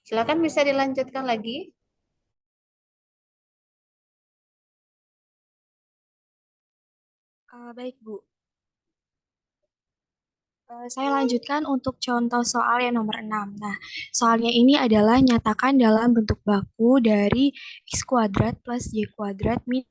Silakan bisa dilanjutkan lagi. Baik, Bu. Saya lanjutkan untuk contoh soal yang nomor 6. Nah, soalnya ini adalah nyatakan dalam bentuk baku dari x kuadrat plus y kuadrat min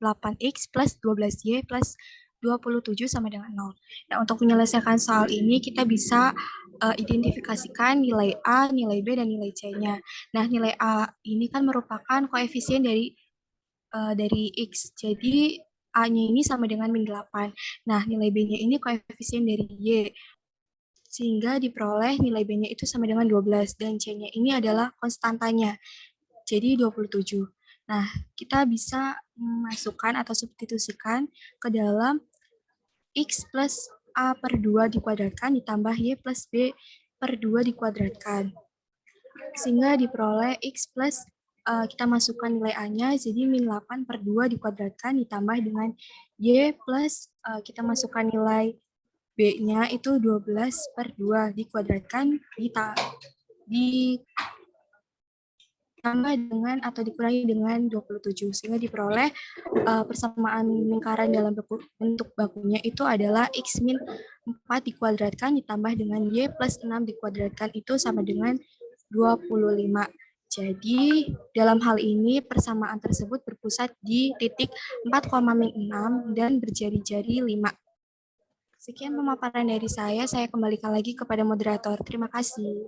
8x plus 12y plus 27 sama dengan 0. Nah, untuk menyelesaikan soal ini kita bisa identifikasikan nilai A, nilai B, dan nilai C-nya. Nah, nilai A ini kan merupakan koefisien dari X. Jadi A-nya ini sama dengan min 8. Nah, nilai B-nya ini koefisien dari Y. Sehingga diperoleh nilai B-nya itu sama dengan 12. Dan C-nya ini adalah konstantanya. Jadi 27. Nah, kita bisa masukkan atau substitusikan ke dalam X plus A per 2 dikuadratkan ditambah Y plus B per 2 dikuadratkan. Sehingga diperoleh X plus kita masukkan nilai A-nya, jadi min 8 per 2 dikuadratkan ditambah dengan Y plus kita masukkan nilai B-nya itu 12 per 2 dikuadratkan ditambah dengan atau dikurangi dengan 27, sehingga diperoleh persamaan lingkaran dalam bentuk bakunya itu adalah X min 4 dikuadratkan ditambah dengan Y plus 6 dikuadratkan itu sama dengan 25. Jadi, dalam hal ini persamaan tersebut berpusat di titik 4,6 dan berjari-jari 5. Sekian pemaparan dari saya kembalikan lagi kepada moderator. Terima kasih.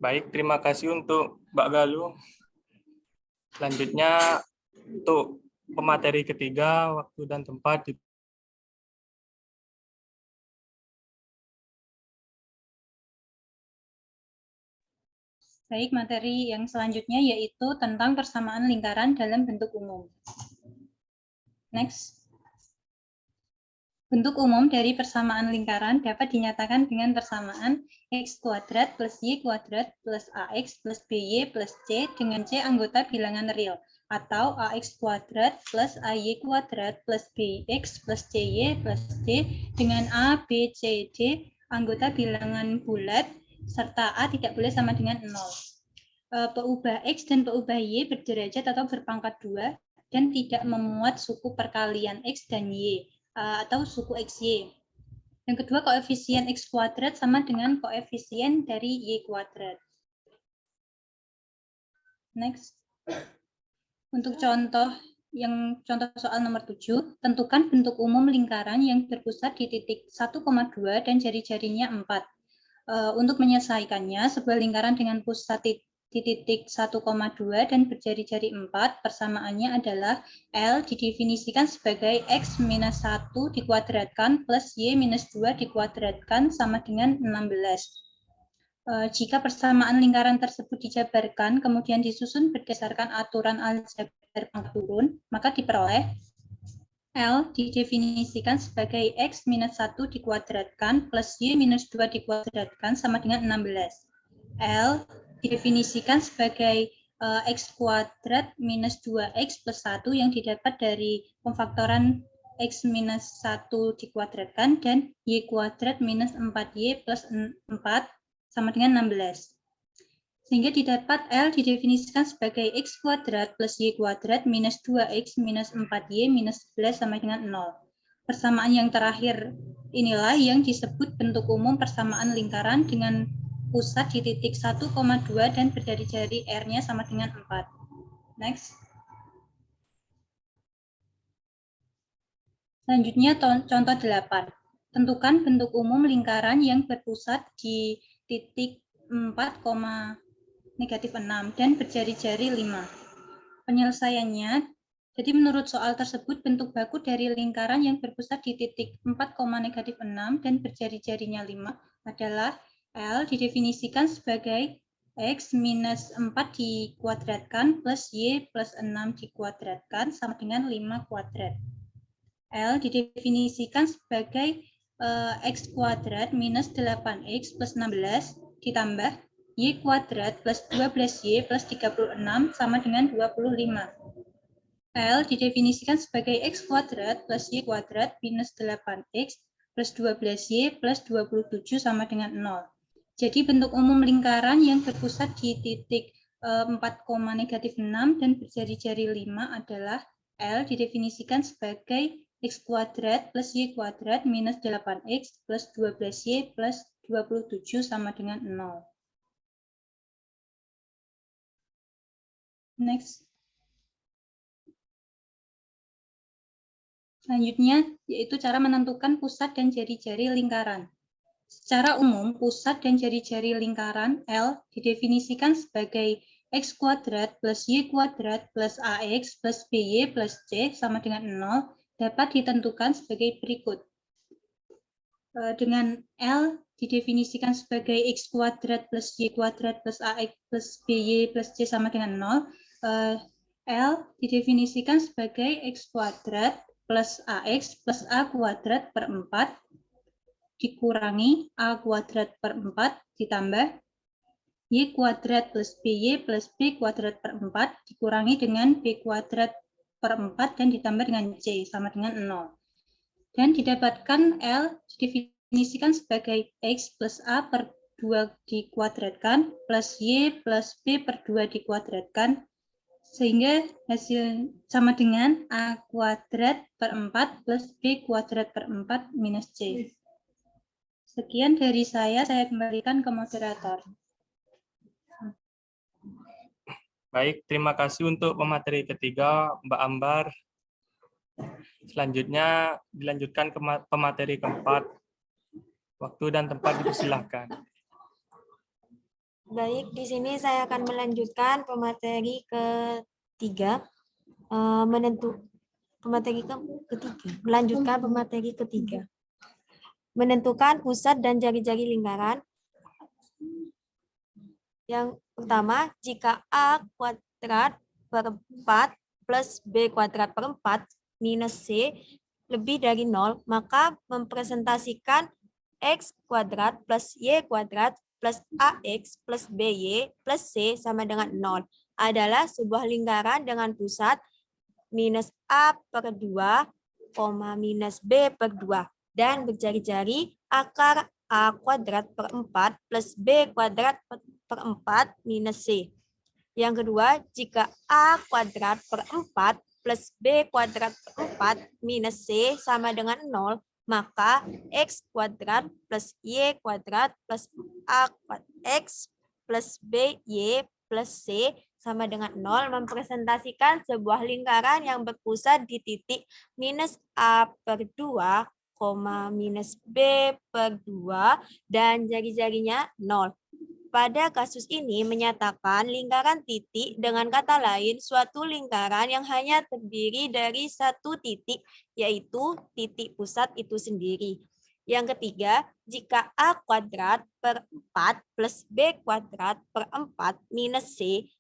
Baik, terima kasih untuk Mbak Galuh. Selanjutnya, untuk pemateri ketiga, waktu dan tempat. Baik, materi yang selanjutnya yaitu tentang persamaan lingkaran dalam bentuk umum. Next. Bentuk umum dari persamaan lingkaran dapat dinyatakan dengan persamaan x kuadrat plus y kuadrat plus ax plus by plus c dengan c anggota bilangan real, atau ax kuadrat plus ay kuadrat plus bx plus cy plus d dengan a, b, c, d anggota bilangan bulat, serta a tidak boleh sama dengan 0. Peubah x dan peubah y berderajat atau berpangkat 2 dan tidak memuat suku perkalian x dan y atau suku xy. Yang kedua, koefisien x kuadrat sama dengan koefisien dari y kuadrat. Next. Untuk contoh soal nomor 7, tentukan bentuk umum lingkaran yang berpusat di titik 1,2 dan jari-jarinya 4. Untuk menyelesaikannya, sebuah lingkaran dengan pusat di titik 1,2 dan berjari-jari 4, persamaannya adalah L didefinisikan sebagai X minus 1 dikuadratkan plus Y minus 2 dikuadratkan sama dengan 16. Jika persamaan lingkaran tersebut dijabarkan, kemudian disusun berdasarkan aturan aljabar pangkat turun, maka diperoleh L didefinisikan sebagai X minus 1 dikuadratkan plus Y minus 2 dikuadratkan sama dengan 16. L didefinisikan sebagai X kuadrat minus 2X plus 1 yang didapat dari pemfaktoran X minus 1 dikuadratkan dan Y kuadrat minus 4Y plus 4 sama dengan 16. Sehingga didapat L didefinisikan sebagai X kuadrat plus Y kuadrat minus 2X minus 4Y minus 11 sama dengan 0. Persamaan yang terakhir inilah yang disebut bentuk umum persamaan lingkaran dengan pusat di titik 1,2 dan berjari-jari R-nya sama dengan 4. Next. Selanjutnya contoh 8. Tentukan bentuk umum lingkaran yang berpusat di titik 4, negatif 6 dan berjari-jari 5. Penyelesaiannya, jadi menurut soal tersebut bentuk baku dari lingkaran yang berpusat di titik 4, negatif 6 dan berjari-jarinya 5 adalah L didefinisikan sebagai X minus 4 dikuadratkan plus Y plus 6 dikuadratkan sama dengan 5 kuadrat. L didefinisikan sebagai X kuadrat minus 8X plus 16 ditambah Y kuadrat plus 12Y plus 36 sama dengan 25. L didefinisikan sebagai X kuadrat plus Y kuadrat minus 8X plus 12Y plus 27 sama dengan 0. Jadi bentuk umum lingkaran yang berpusat di titik 4, -6 dan berjari-jari 5 adalah L didefinisikan sebagai X kuadrat plus Y kuadrat minus 8X plus 12Y plus 27 sama dengan 0. Next. Selanjutnya, yaitu cara menentukan pusat dan jari-jari lingkaran. Secara umum, pusat dan jari-jari lingkaran L didefinisikan sebagai X kuadrat plus Y kuadrat plus AX plus BY plus C sama dengan 0 dapat ditentukan sebagai berikut. Dengan L didefinisikan sebagai X kuadrat plus Y kuadrat plus AX plus BY plus C sama dengan 0, L didefinisikan sebagai X kuadrat plus AX plus A kuadrat per 4 dikurangi A kuadrat per 4 ditambah Y kuadrat plus BY plus B kuadrat per 4 dikurangi dengan B kuadrat per 4 dan ditambah dengan C sama dengan 0. Dan didapatkan L didefinisikan sebagai X plus A per 2 dikuadratkan plus Y plus B per 2 dikuadratkan sehingga hasil sama dengan A kuadrat per 4 plus B kuadrat per 4 minus C. Sekian dari saya kembalikan ke moderator. Baik, terima kasih untuk pemateri ketiga, Mbak Ambar. Selanjutnya dilanjutkan ke pemateri keempat. Waktu dan tempat dipersilahkan. Baik, di sini saya akan melanjutkan pemateri ketiga, melanjutkan pemateri ketiga. Menentukan pusat dan jari-jari lingkaran. Yang pertama, jika A kuadrat per 4 plus B kuadrat per 4 minus C lebih dari 0, maka mempresentasikan X kuadrat plus Y kuadrat plus AX plus BY plus C sama dengan 0 adalah sebuah lingkaran dengan pusat minus A per 2, minus B per 2 dan berjari-jari akar A kuadrat per 4 plus B kuadrat per 4 minus C. Yang kedua, jika A kuadrat per 4 plus B kuadrat per 4 minus C sama dengan 0, maka X kuadrat plus Y kuadrat plus AX plus BY plus C sama dengan 0 mempresentasikan sebuah lingkaran yang berpusat di titik minus A per 2, minus B per 2 dan jari-jarinya 0. Pada kasus ini menyatakan lingkaran titik, dengan kata lain suatu lingkaran yang hanya terdiri dari satu titik, yaitu titik pusat itu sendiri. Yang ketiga, jika A kuadrat per 4 plus B kuadrat per 4 minus C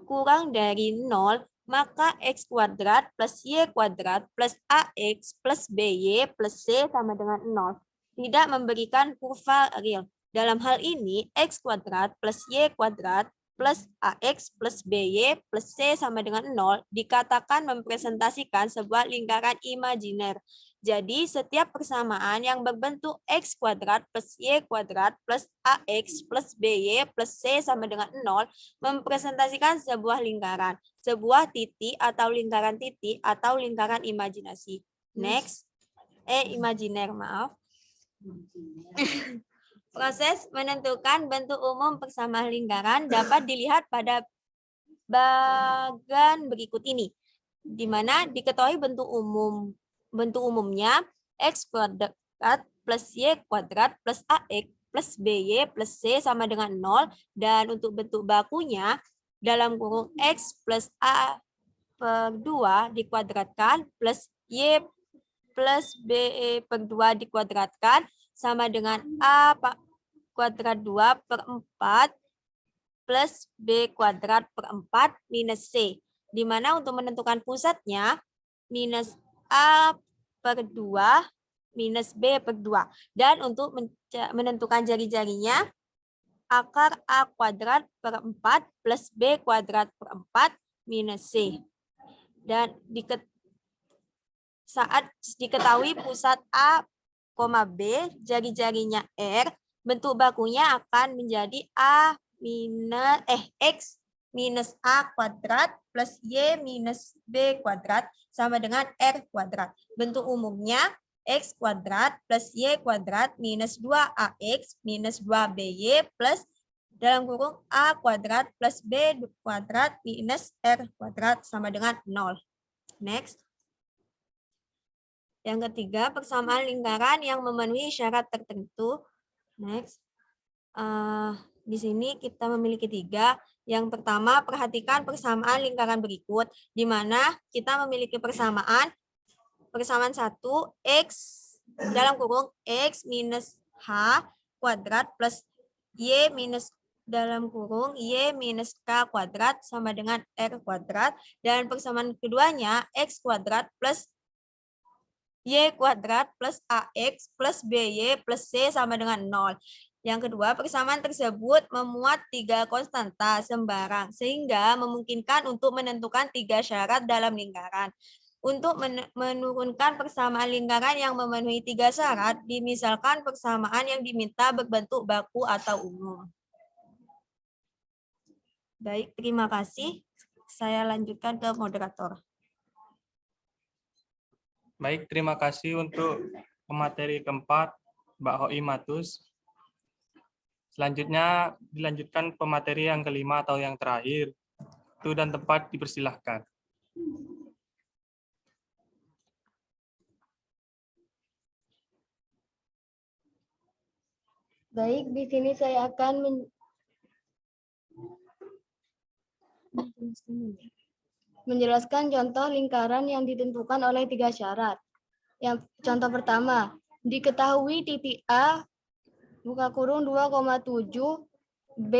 kurang dari 0, maka X kuadrat plus Y kuadrat plus AX plus BY plus C sama dengan 0. Tidak memberikan kurva real. Dalam hal ini, X kuadrat plus Y kuadrat plus AX plus BY plus C sama dengan 0 dikatakan mempresentasikan sebuah lingkaran imajiner. Jadi, setiap persamaan yang berbentuk X kuadrat plus Y kuadrat plus AX plus BY plus C sama dengan 0 mempresentasikan sebuah lingkaran, sebuah titik atau lingkaran titik atau lingkaran imajinasi. Next. Imajiner, maaf. Proses menentukan bentuk umum persamaan lingkaran dapat dilihat pada bagian berikut ini, di mana diketahui bentuk umumnya X kuadrat plus Y kuadrat plus AX plus BY plus C sama dengan 0, dan untuk bentuk bakunya dalam kurung X plus A per 2 dikuadratkan plus Y plus BE per 2 dikuadratkan sama dengan A kuadrat 2 per 4 plus B kuadrat per 4 minus C. Di mana untuk menentukan pusatnya minus A per 2 minus B per 2. Dan untuk menentukan jari-jarinya akar A kuadrat per 4 plus B kuadrat per 4 minus C. Dan saat diketahui pusat A, B, jari-jarinya R, bentuk bakunya akan menjadi X minus A kuadrat plus Y minus B kuadrat sama dengan R kuadrat. Bentuk umumnya X kuadrat plus Y kuadrat minus 2AX minus 2BY plus dalam kurung A kuadrat plus B kuadrat minus R kuadrat sama dengan 0. Next. Yang ketiga, persamaan lingkaran yang memenuhi syarat tertentu. Next. Di sini kita memiliki 3. Yang pertama, perhatikan persamaan lingkaran berikut, di mana kita memiliki persamaan 1, X dalam kurung X minus H kuadrat plus Y minus dalam kurung Y minus K kuadrat sama dengan R kuadrat. Dan persamaan keduanya, X kuadrat plus Y kuadrat plus AX plus BY plus C sama dengan 0. Yang kedua, persamaan tersebut memuat 3 konstanta sembarang, sehingga memungkinkan untuk menentukan 3 syarat dalam lingkaran. Untuk menurunkan persamaan lingkaran yang memenuhi 3 syarat, dimisalkan persamaan yang diminta berbentuk baku atau umum. Baik, terima kasih. Saya lanjutkan ke moderator. Baik, terima kasih untuk pemateri keempat, Mbak Hoi Matus. Selanjutnya dilanjutkan pemateri yang kelima atau yang terakhir. Waktu dan tempat dipersilahkan. Baik, di sini saya akan menjelaskan contoh lingkaran yang ditentukan oleh 3 syarat. Yang contoh pertama, diketahui titik A buka kurung 2,7, B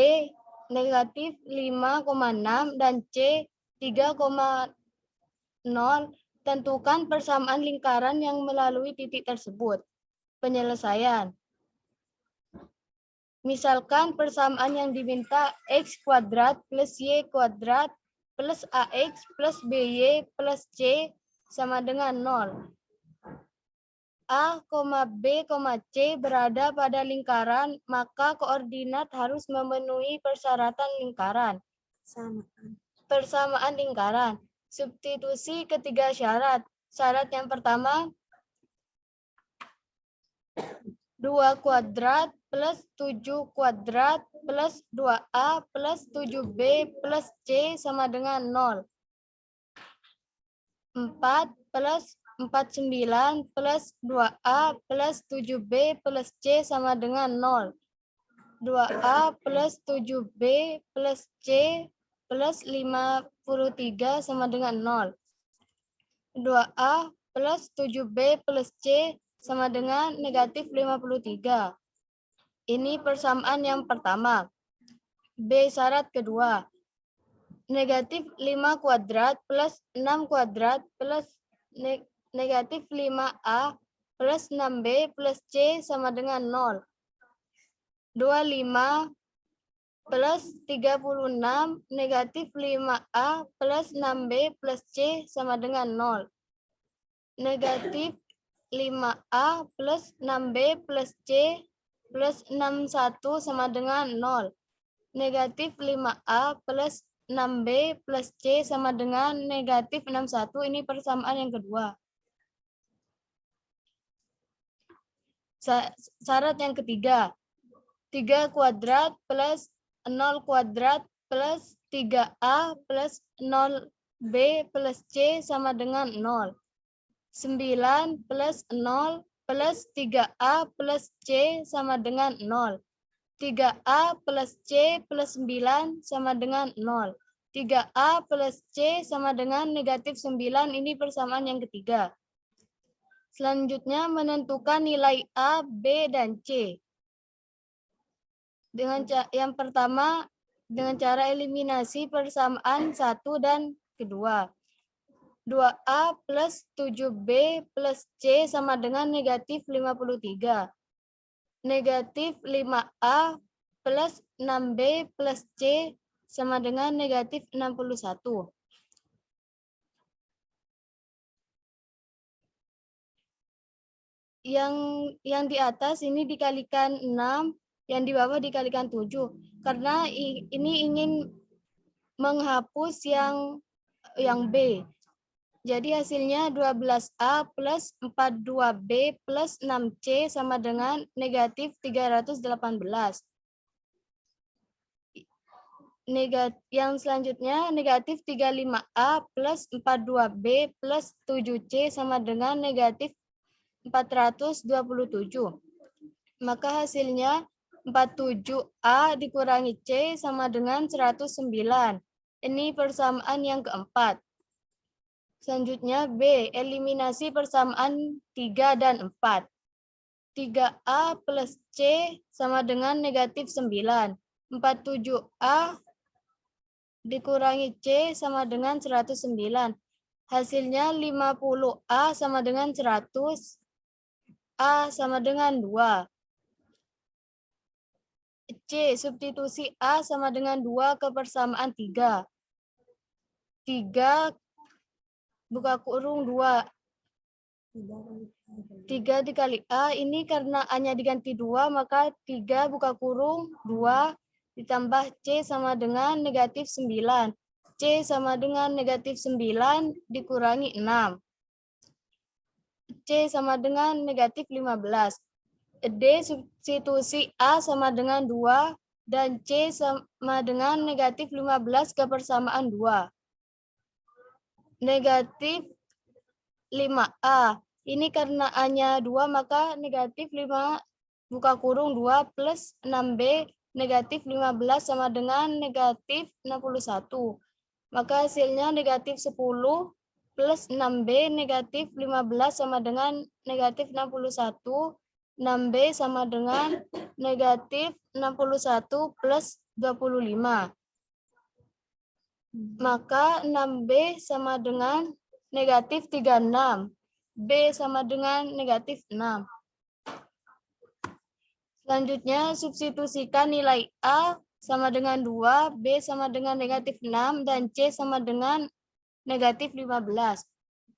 negatif 5,6 dan C 3,0. Tentukan persamaan lingkaran yang melalui titik tersebut. Penyelesaian. Misalkan persamaan yang diminta X kuadrat plus Y kuadrat plus AX plus BY plus C sama dengan 0. A, B, C berada pada lingkaran, maka koordinat harus memenuhi persyaratan lingkaran. Persamaan lingkaran. Substitusi ketiga syarat. Syarat yang pertama, 2 kuadrat plus 7 kuadrat plus 2A plus 7B plus C sama dengan 0. 4 plus 49 plus 2A plus 7B plus C sama dengan 0. 2A plus 7B plus C plus 53 sama dengan 0. 2A plus 7B plus C sama dengan negatif 53. Ini persamaan yang pertama. B, syarat kedua. Negatif 5 kuadrat plus 6 kuadrat plus negatif 5A plus 6B plus C sama dengan 0. 25 plus 36 negatif 5A plus 6B plus C sama dengan 0. Negatif 5A plus 6B plus C plus 61 sama dengan 0. Negatif 5A plus 6B plus C sama dengan negatif 61. Ini persamaan yang kedua. Syarat yang ketiga. 3 kuadrat plus 0 kuadrat plus 3A plus 0B plus C sama dengan 0. 9 plus 0 plus 3A plus C sama dengan 0. 3A plus C plus 9 sama dengan 0. 3A plus C sama dengan negatif 9. Ini persamaan yang ketiga. Selanjutnya menentukan nilai A, B, dan C. Yang pertama, dengan cara eliminasi persamaan 1 dan kedua. 2A plus 7B plus C sama dengan negatif 53. Negatif 5A plus 6B plus C sama dengan negatif 61. Yang di atas ini dikalikan 6 yang di bawah dikalikan 7. Karena ini ingin menghapus yang B. Jadi hasilnya 12A plus 42B plus 6C sama dengan negatif 318. Yang selanjutnya negatif 35A plus 42B plus 7C sama dengan negatif 427. Maka hasilnya 47A dikurangi C sama dengan 109. Ini persamaan yang keempat. Selanjutnya B, eliminasi persamaan 3 dan 4. 3A plus C sama dengan negatif 9. 47A dikurangi C sama dengan 109. Hasilnya 50A sama dengan 100. A sama dengan 2. C, substitusi A sama dengan 2 ke persamaan 3. 3 buka kurung 2. 3 dikali A, ini karena A-nya diganti 2, maka 3 buka kurung 2 ditambah C sama dengan negatif 9. C sama dengan negatif 9 dikurangi 6. C sama dengan negatif 15. D, substitusi A sama dengan 2, dan C sama dengan negatif 15 ke persamaan 2. Negatif 5A. Ini karena A-nya 2, maka negatif 5 buka kurung 2 plus 6B negatif 15 sama dengan negatif 61. Maka hasilnya negatif 10 plus 6B negatif 15 sama dengan negatif 61. 6B sama dengan negatif 61 plus 25. Maka 6B sama dengan negatif 36. B sama dengan negatif 6. Selanjutnya, substitusikan nilai A sama dengan 2, B sama dengan negatif 6, dan C sama dengan negatif 15.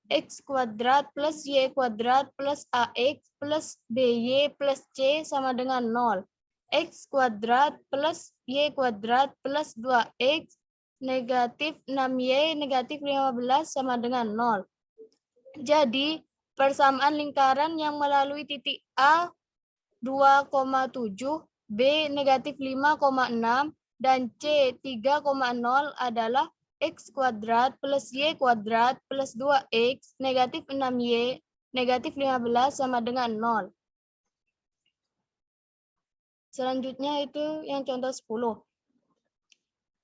X kuadrat plus Y kuadrat plus AX plus BY plus C sama dengan 0. X kuadrat plus Y kuadrat plus 2X negatif 6Y negatif 15 sama dengan 0. Jadi, persamaan lingkaran yang melalui titik A 2,7, B negatif 5,6, dan C 3,0 adalah X kuadrat plus Y kuadrat plus 2X negatif 6Y negatif 15 sama dengan 0. Selanjutnya itu yang contoh 10.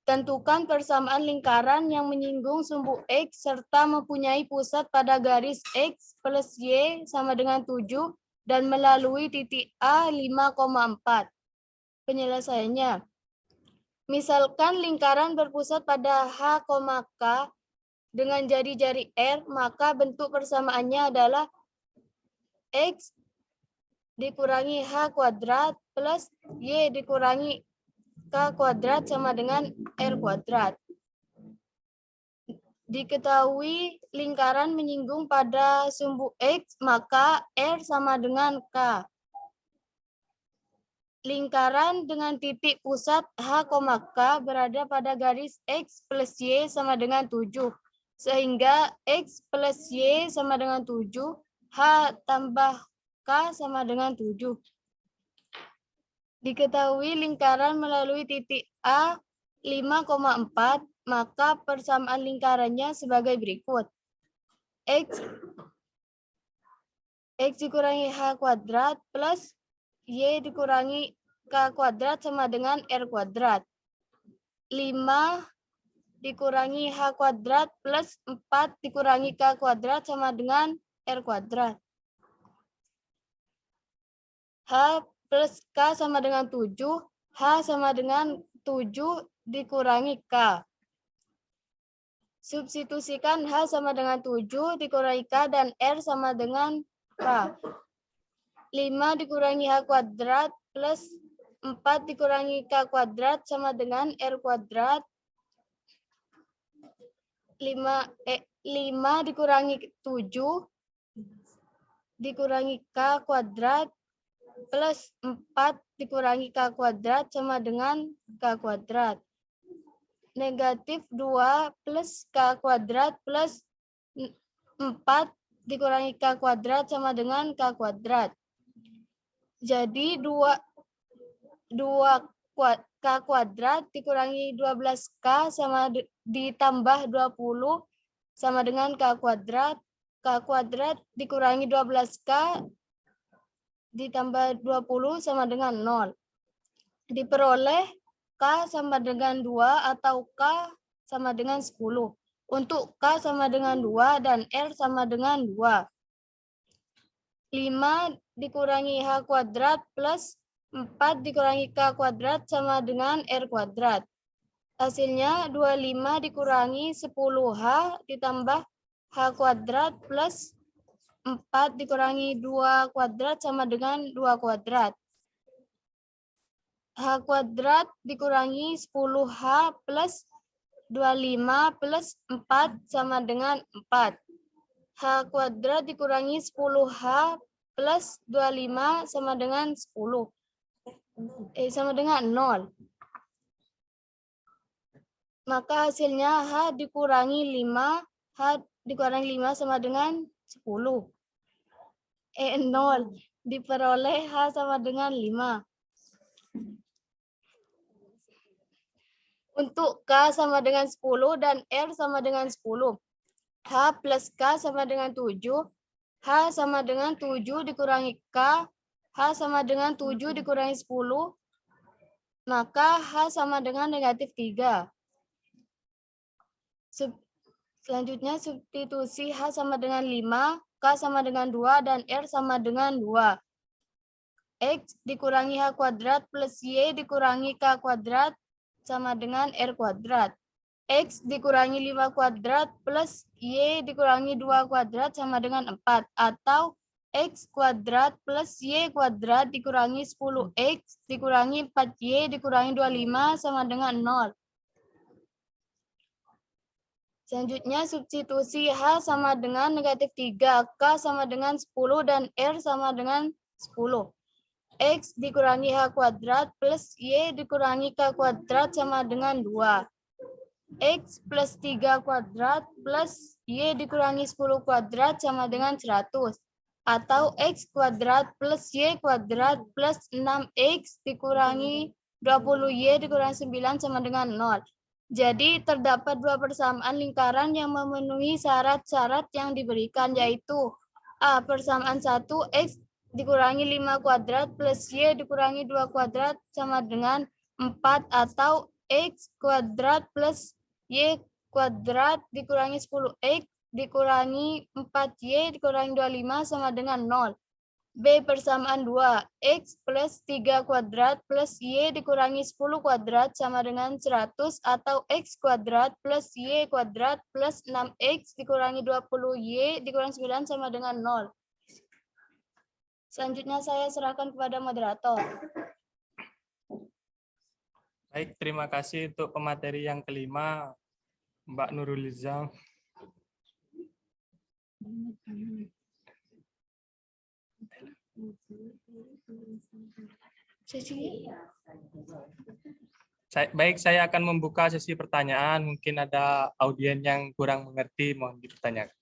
Tentukan persamaan lingkaran yang menyinggung sumbu X serta mempunyai pusat pada garis X plus Y sama dengan 7 dan melalui titik A 5,4. Penyelesaiannya. Misalkan lingkaran berpusat pada H, K dengan jari-jari R, maka bentuk persamaannya adalah X dikurangi H kuadrat plus Y dikurangi K kuadrat sama dengan R kuadrat. Diketahui lingkaran menyinggung pada sumbu X, maka R sama dengan K. Lingkaran dengan titik pusat H, K berada pada garis X plus Y sama dengan 7. Sehingga X plus Y sama dengan 7, H tambah K sama dengan 7. Diketahui lingkaran melalui titik A 5,4, maka persamaan lingkarannya sebagai berikut. X dikurangi H kuadrat plus Y dikurangi K kuadrat sama dengan R kuadrat. 5 dikurangi H kuadrat plus 4 dikurangi K kuadrat sama dengan R kuadrat. H plus K sama dengan 7. H sama dengan 7 dikurangi K. Substitusikan H sama dengan 7 dikurangi K dan R sama dengan K. 5 dikurangi H kuadrat plus 4 dikurangi K kuadrat sama dengan R kuadrat. 5 dikurangi 7 dikurangi K kuadrat plus 4 dikurangi K kuadrat sama dengan K kuadrat. Negatif 2 plus K kuadrat plus 4 dikurangi K kuadrat sama dengan K kuadrat. Jadi 2 K kuadrat dikurangi 12K sama ditambah 20 sama dengan K kuadrat. K kuadrat dikurangi 12K ditambah 20 sama dengan 0. Diperoleh K sama dengan 2 atau K sama dengan 10. Untuk K sama dengan 2 dan R sama dengan 2. 5 dikurangi H kuadrat plus 4 dikurangi K kuadrat sama dengan R kuadrat. Hasilnya 25 dikurangi 10H ditambah H kuadrat plus 4 dikurangi 2 kuadrat sama dengan 2 kuadrat. H kuadrat dikurangi 10H plus 25 plus 4 sama dengan 4. H kuadrat dikurangi 10H plus 25 sama dengan 10. Sama dengan 0. Maka hasilnya H dikurangi 5. H dikurangi 5 sama dengan 10. 0. Diperoleh H sama dengan 5. Untuk K sama dengan 10 dan R sama dengan 10. H plus K sama dengan 7. H sama dengan 7 dikurangi K. H sama dengan 7 dikurangi 10. Maka H sama dengan negatif 3. Selanjutnya substitusi H sama dengan 5. K sama dengan 2 dan R sama dengan 2. X dikurangi H kuadrat plus Y dikurangi K kuadrat sama dengan R kuadrat. X dikurangi 5 kuadrat plus Y dikurangi 2 kuadrat sama dengan 4. Atau X kuadrat plus Y kuadrat dikurangi 10X dikurangi 4Y dikurangi 25 sama dengan 0. Selanjutnya substitusi H sama dengan negatif 3. K sama dengan 10 dan R sama dengan 10. X dikurangi H kuadrat plus Y dikurangi K kuadrat sama dengan 2. X plus 3 kuadrat plus Y dikurangi 10 kuadrat sama dengan 100. Atau X kuadrat plus Y kuadrat plus 6X dikurangi 20Y dikurangi 9 sama dengan 0. Jadi terdapat dua persamaan lingkaran yang memenuhi syarat-syarat yang diberikan, yaitu A. Persamaan 1, X dikurangi 5 kuadrat plus Y dikurangi 2 kuadrat sama dengan 4, atau X kuadrat plus Y kuadrat dikurangi 10X dikurangi 4Y dikurangi 25 sama dengan 0. B. Persamaan 2, X plus 3 kuadrat plus Y dikurangi 10 kuadrat sama dengan 100, atau X kuadrat plus Y kuadrat plus 6X dikurangi 20Y dikurangi 9 sama dengan 0. Selanjutnya saya serahkan kepada moderator. Baik, terima kasih untuk pemateri yang kelima, Mbak Nuruliza. Baik, saya akan membuka sesi pertanyaan. Mungkin ada audien yang kurang mengerti, mohon dipertanyakan.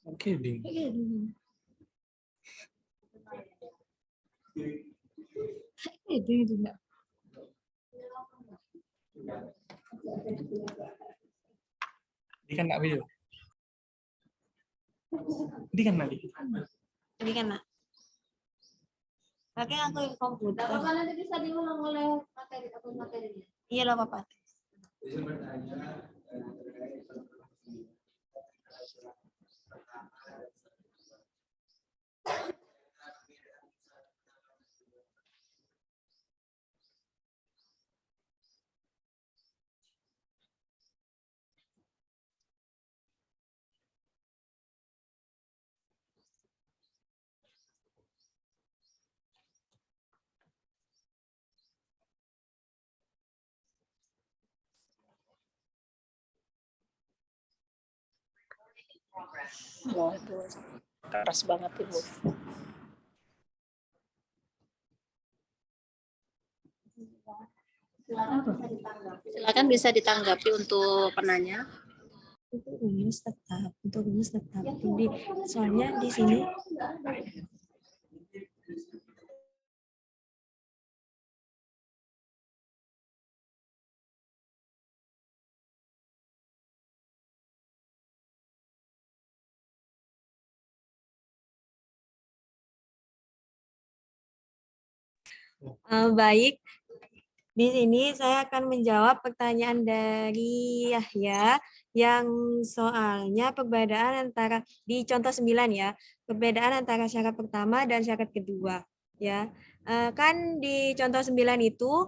Oke, Ding. Itu enggak. Ini kan nggak video. Ini kan nanti. Ini kan, Nak. Pakai aku komputer. Apa nanti bisa diulang oleh materinya? Iya loh, Papa. Wah, itu keras banget itu. Silakan bisa ditanggapi untuk penanya. Untuk rumus tetap. Jadi soalnya di sini baik. Di sini saya akan menjawab pertanyaan dari Yahya yang soalnya perbedaan antara di contoh 9 ya, perbedaan antara syarat pertama dan syarat kedua ya. Kan di contoh 9 itu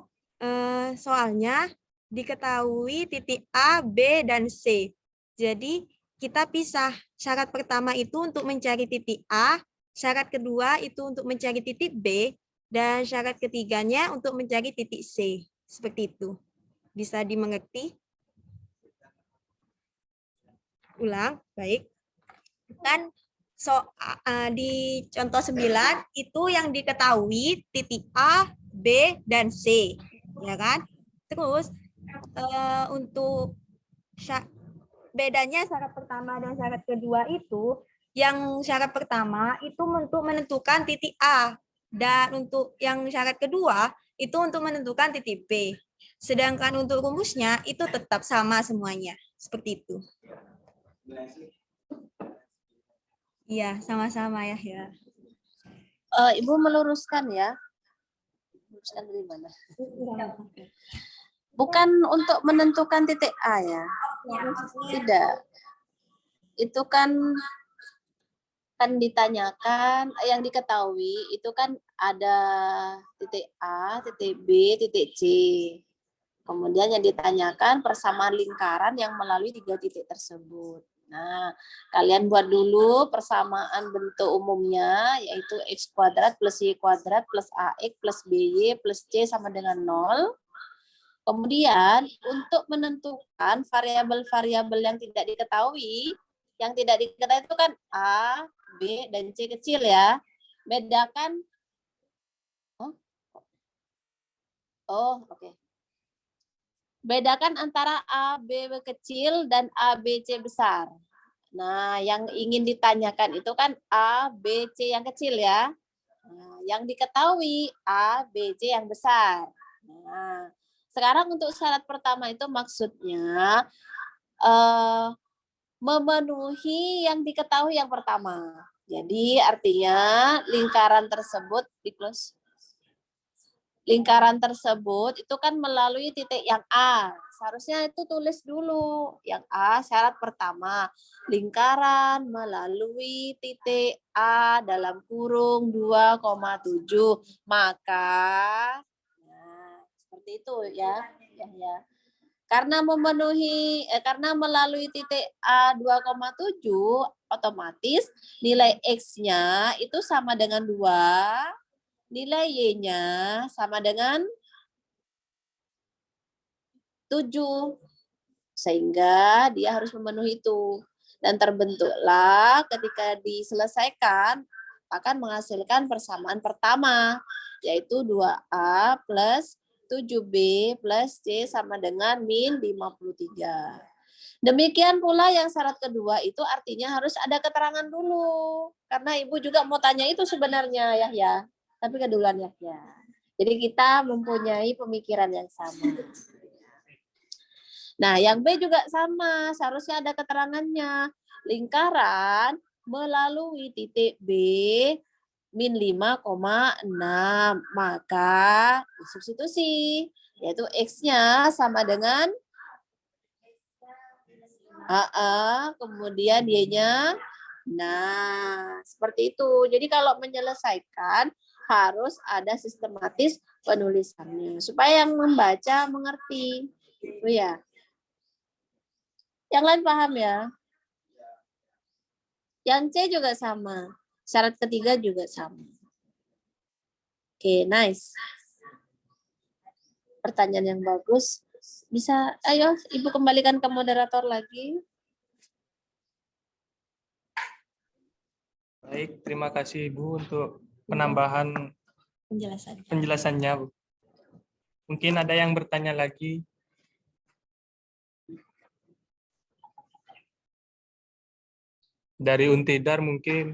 soalnya diketahui titik A, B dan C. Jadi kita pisah, syarat pertama itu untuk mencari titik A, syarat kedua itu untuk mencari titik B, dan syarat ketiganya untuk mencari titik C. Seperti itu. Bisa dimengerti? Ulang, baik. Kan di contoh 9 itu yang diketahui titik A, B, dan C. Ya kan? Terus untuk bedanya syarat pertama dan syarat kedua itu, yang syarat pertama itu untuk menentukan titik A. Dan untuk yang syarat kedua, itu untuk menentukan titik B. Sedangkan untuk rumusnya, itu tetap sama semuanya. Seperti itu. Iya, sama-sama ya. Ibu meluruskan ya. Meluruskan dari mana? Bukan untuk menentukan titik A ya. Tidak. Itu kan ditanyakan, yang diketahui itu kan ada titik A, titik B, titik C. Kemudian yang ditanyakan persamaan lingkaran yang melalui 3 titik tersebut. Nah, kalian buat dulu persamaan bentuk umumnya, yaitu X kuadrat plus Y kuadrat plus AX plus BY plus C sama dengan 0. Kemudian untuk menentukan variabel-variabel yang tidak diketahui itu kan A, B, dan C kecil ya. Bedakan. Oke. Bedakan antara A, B kecil dan A, B, C besar. Nah, yang ingin ditanyakan itu kan A, B, C yang kecil ya. Nah, yang diketahui A, B, C yang besar. Nah, sekarang untuk syarat pertama itu maksudnya memenuhi yang diketahui yang pertama. Jadi artinya lingkaran tersebut di close. Lingkaran tersebut itu kan melalui titik yang A. Seharusnya itu tulis dulu. Yang A syarat pertama. Lingkaran melalui titik A dalam kurung 2,7. Maka seperti itu ya. Karena melalui titik A 2,7 otomatis nilai X-nya itu sama dengan 2. Nilai Y-nya sama dengan 7. Sehingga dia harus memenuhi itu. Dan terbentuklah ketika diselesaikan akan menghasilkan persamaan pertama, yaitu 2A plus 7B plus C sama dengan min 53. Demikian pula yang syarat kedua itu artinya harus ada keterangan dulu. Karena Ibu juga mau tanya itu sebenarnya Yahya. Tapi keduluan Yahya. Jadi kita mempunyai pemikiran yang sama. Nah, yang B juga sama. Seharusnya ada keterangannya. Lingkaran melalui titik B min 5,6. Maka substitusi. Yaitu X-nya sama dengan kemudian Y-nya. Nah, seperti itu. Jadi kalau menyelesaikan harus ada sistematis penulisannya supaya yang membaca mengerti. Itu ya. Yang lain paham ya? Yang C juga sama. Syarat ketiga juga sama. Oke, nice. Pertanyaan yang bagus. Bisa, ayo Ibu kembalikan ke moderator lagi. Baik, terima kasih Ibu untuk penambahan penjelasannya, Bu. Mungkin ada yang bertanya lagi. Dari Untidar mungkin.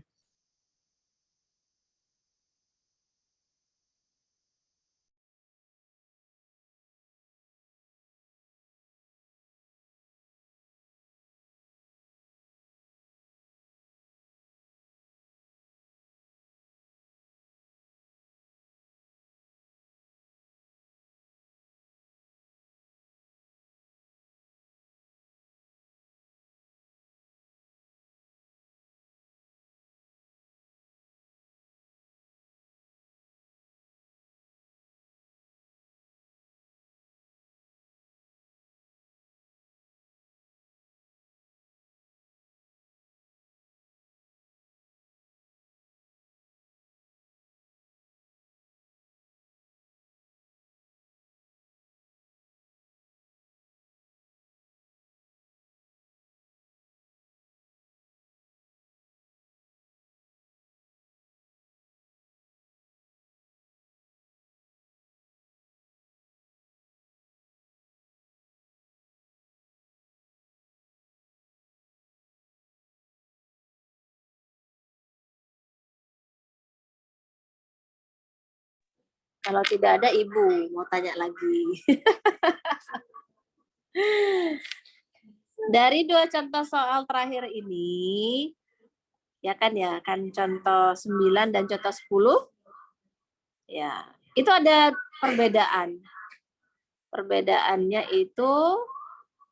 Kalau tidak ada Ibu mau tanya lagi. Dari dua contoh soal terakhir ini, ya kan contoh 9 dan contoh 10, ya, itu ada perbedaan. Perbedaannya itu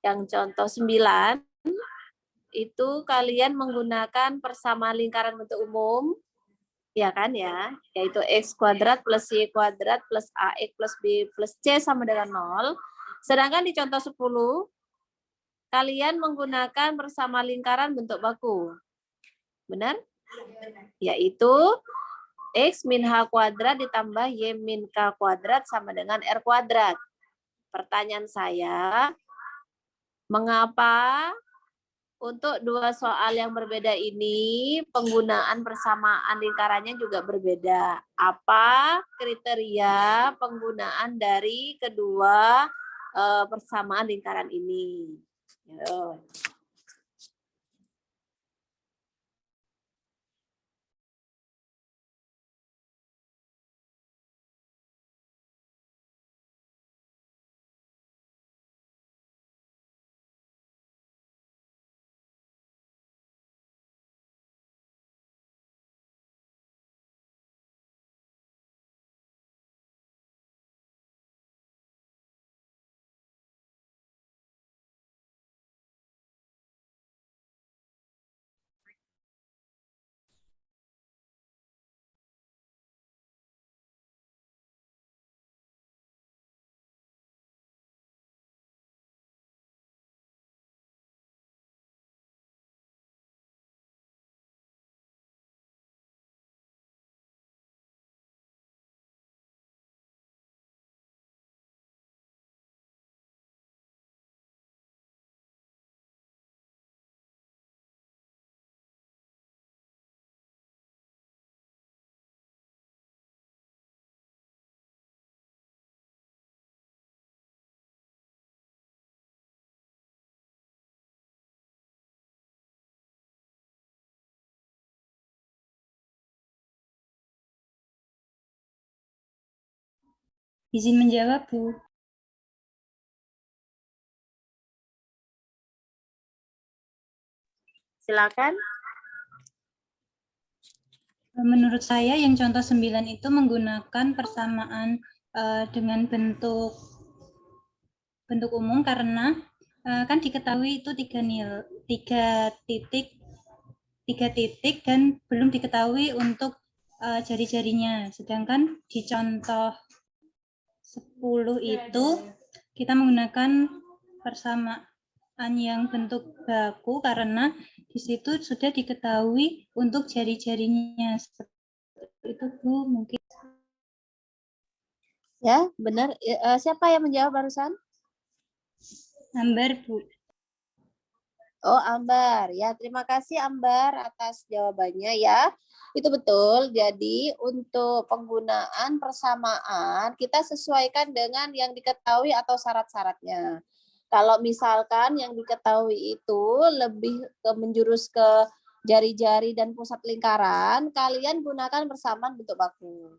yang contoh 9 itu kalian menggunakan persamaan lingkaran bentuk umum, ya kan ya, yaitu X kuadrat plus Y kuadrat plus AX plus B plus C sama dengan 0. Sedangkan di contoh 10, kalian menggunakan persamaan lingkaran bentuk baku. Benar? Yaitu X min H kuadrat ditambah Y min K kuadrat sama dengan R kuadrat. Pertanyaan saya, mengapa untuk dua soal yang berbeda ini penggunaan persamaan lingkarannya juga berbeda? Apa kriteria penggunaan dari kedua persamaan lingkaran ini? Yo. Izin menjawab, Bu. Silakan. Menurut saya yang contoh 9 itu menggunakan persamaan dengan bentuk umum karena kan diketahui itu tiga titik dan belum diketahui untuk jari-jarinya. Sedangkan di contoh 10 itu kita menggunakan persamaan yang bentuk baku karena di situ sudah diketahui untuk jari-jarinya. Seperti itu, Bu, mungkin. Ya, benar. Siapa yang menjawab barusan? Ambar, Bu. Oh, Ambar. Ya, terima kasih Ambar atas jawabannya ya. Itu betul. Jadi, untuk penggunaan persamaan, kita sesuaikan dengan yang diketahui atau syarat-syaratnya. Kalau misalkan yang diketahui itu lebih menjurus ke jari-jari dan pusat lingkaran, kalian gunakan persamaan bentuk baku.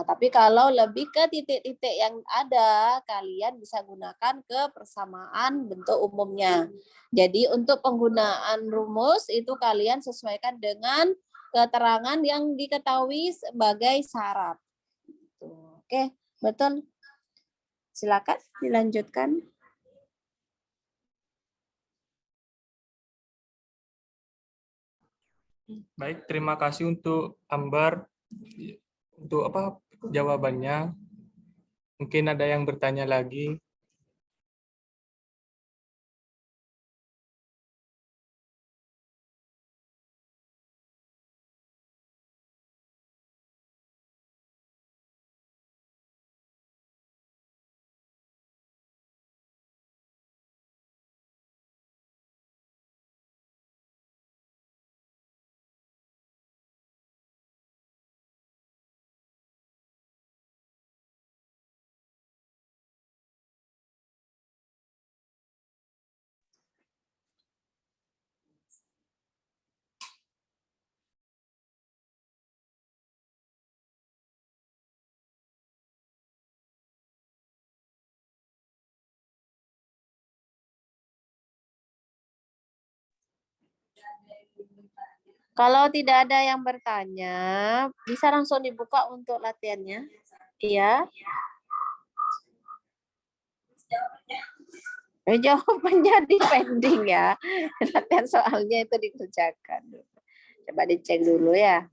Tapi kalau lebih ke titik-titik yang ada, kalian bisa gunakan ke persamaan bentuk umumnya. Jadi untuk penggunaan rumus itu kalian sesuaikan dengan keterangan yang diketahui sebagai syarat. Oke, betul. Silakan dilanjutkan. Baik, terima kasih untuk Ambar untuk jawabannya. Mungkin ada yang bertanya lagi. Kalau tidak ada yang bertanya, bisa langsung dibuka untuk latihannya. Iya. Jawabannya di pending ya. Latihan soalnya itu dikerjakan. Coba dicek dulu ya.